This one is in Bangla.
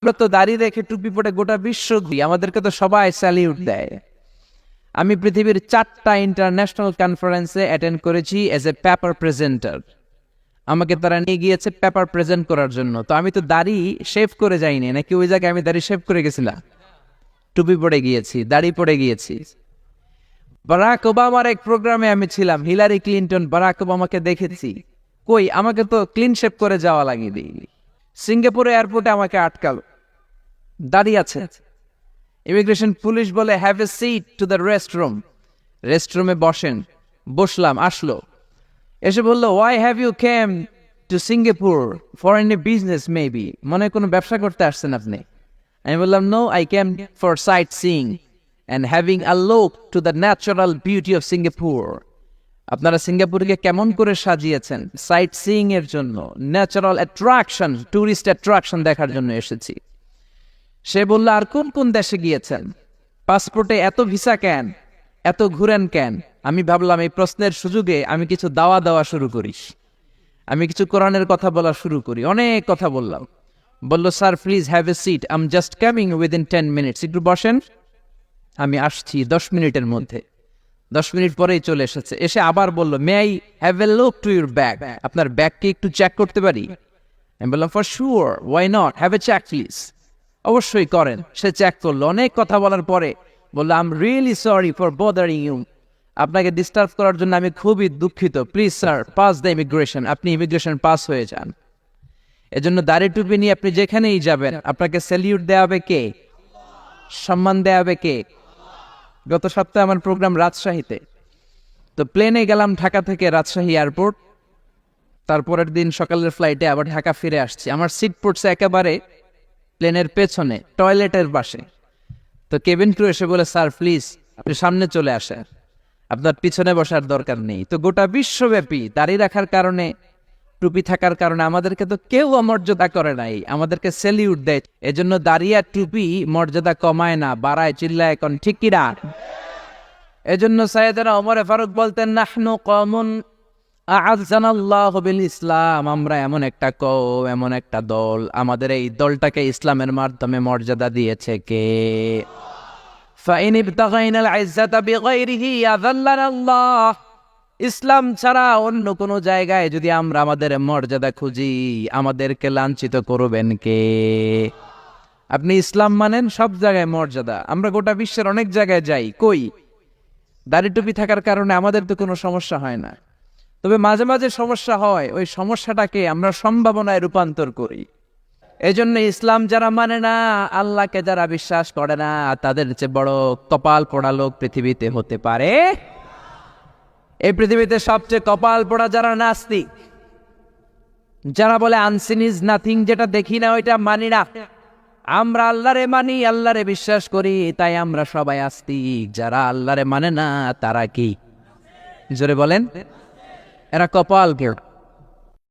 আমরা তো দাড়ি রেখে টুপি পরে গোটা বিশ্ব ঘুরি, আমাদেরকে তো সবাই স্যালিউট দেয়। আমি পৃথিবীর 4টা ইন্টারন্যাশনাল কনফারেন্সে অ্যাটেন্ড করেছি এজ এ পেপার প্রেজেন্টার। আমাকে তারা নিয়ে গিয়েছে পেপার প্রেজেন্ট করার জন্য। তো আমি তো দাড়ি শেভ করে যাইনি, নাকি ওই জায়গায় আমি দাড়ি শেভ করে গেছিলাম? টুপি পরে গিয়েছি, দাড়ি পরে গিয়েছি। বারাক ওবামার এক প্রোগ্রামে আমি ছিলাম, হিলারি ক্লিনটন বারাক ওবামাকে দেখেছি। কই, আমাকে তো ক্লিন শেভ করে যাওয়া লাগেনি। সিঙ্গাপুরে এয়ারপোর্টে আমাকে আটকালো, দাঁড়িয়ে আছে ইমিগ্রেশন পুলিশ, বলে have a seat to the restroom, রেস্টরুমে বসেন। বসলাম, আসলো, এসে বললো why have you came to Singapore for any business maybe, মনে হয় কোনো ব্যবসা করতে আসছেন আপনি। আমি বললাম no, I came for sightseeing and having a look to the natural beauty of Singapore. আপনারা সিঙ্গাপুরকে কেমন করে সাজিয়েছেন, সাইট সিইং এর জন্য, ন্যাচারাল অ্যাট্রাকশন, টুরিস্ট অ্যাট্রাকশন দেখার জন্য এসেছি। সে বলল আর কোন কোন দেশে গিয়েছেন, পাসপোর্টে এত ভিসা কেন, এত ঘুরেন কেন? আমি ভাবলাম এই প্রশ্নের সুযোগে আমি কিছু দেওয়া শুরু করি, আমি কিছু কোরআনের কথা বলা শুরু করি। অনেক কথা বললাম। বলল sir please have a seat, I am just coming within 10 minutes, একটু বসেন, আমি আসছি 10 মিনিটের মধ্যে। 10 মিনিট পরেই চলে এসেছে। এসে আবার বলল may I have a look to your bag, আপনার ব্যাগকে একটু চেক করতে পারি? আমি বললাম for sure, why not, have a check please. অবশ্যই করেন। সে চেক করলো। অনেক কথা বলার পরে বললো I am really sorry for bothering you, আপনাকে ডিস্টার্ব করার জন্য আমি খুবই দুঃখিত, please sir pass the immigration, আপনি ইমিগ্রেশন পাস হয়ে যান। এজন্য দাড়ি টুপি নিয়ে আপনি যেখানেই যাবেন আপনাকে স্যালিউট দেওয়া হবে কে? সম্মান দেওয়া হবে কে? গত সপ্তাহে আমার প্রোগ্রাম রাজশাহীতে, তো প্লেনে গেলাম ঢাকা থেকে রাজশাহী এয়ারপোর্ট, তারপরের দিন সকালের ফ্লাইটে আবার ঢাকা ফিরে আসছি। আমার সিট পড়ছে একেবারে প্লেনের পেছনে, টয়লেটের পাশে। তো কেবিন ক্রু এসে বলে স্যার প্লিজ আপনি সামনে চলে আসেন, আপনার পিছনে বসার দরকার নেই। তো গোটা বিশ্বব্যাপী দাড়ি রাখার কারণে, টুপি থাকার কারণে আমাদেরকে তো কেউ অমর্যাদা করে নাই, আমাদেরকে স্যালিউট দেয়। এজন্য দাড়ি আর টুপি মর্যাদা কমায় না, বাড়ায়, চিল্লায়, এখন ঠিক কিনা? এজন্য সাইয়েদনা ওমর ফারুক বলতেন নাহনু কওমুন আ'আজ্জানাল্লাহু বিল ইসলাম, আমরা এমন একটা কওম, এমন একটা দল, আমাদের এই দলটাকে ইসলামের মাধ্যমে মর্যাদা দিয়েছে কে? ফাইন ইবতাগাইনাল ইজ্জাতা বিগাইরিহি আযাল্লানাল্লাহ, ইসলাম ছাড়া অন্য কোন জায়গায় যদি আমরা আমাদের মর্যাদা খুঁজি আমাদেরকে লাঞ্ছিত করবেন কে? আপনি ইসলাম মানেন, সব জায়গায় মর্যাদা। আমরা গোটা বিশ্বের অনেক জায়গায় যাই, কই দাড়ি টুপি থাকার কারণে আমাদের তো কোনো সমস্যা হয় না। তবে মাঝে মাঝে সমস্যা হয়, ওই সমস্যাটাকে আমরা সম্ভাবনায় রূপান্তর করি। এজন্য ইসলাম যারা মানে না, আল্লাহকে যারা বিশ্বাস করে না, তাদের চেয়ে বড় কপাল পোড়া লোক পৃথিবীতে হতে পারে? এই পৃথিবীতে সবচেয়ে কপাল পোড়া যারা নাস্তিক, যারা বলে আনসিন ইজ নাথিং, যেটা দেখি না ওইটা মানি না। আমরা আল্লাহরে মানি, আল্লাহরে বিশ্বাস করি, তাই আমরা সবাই আস্তিক। যারা আল্লাহরে মানে না তারা কি? জোরে বলেন, এরা কপাল পোড়া।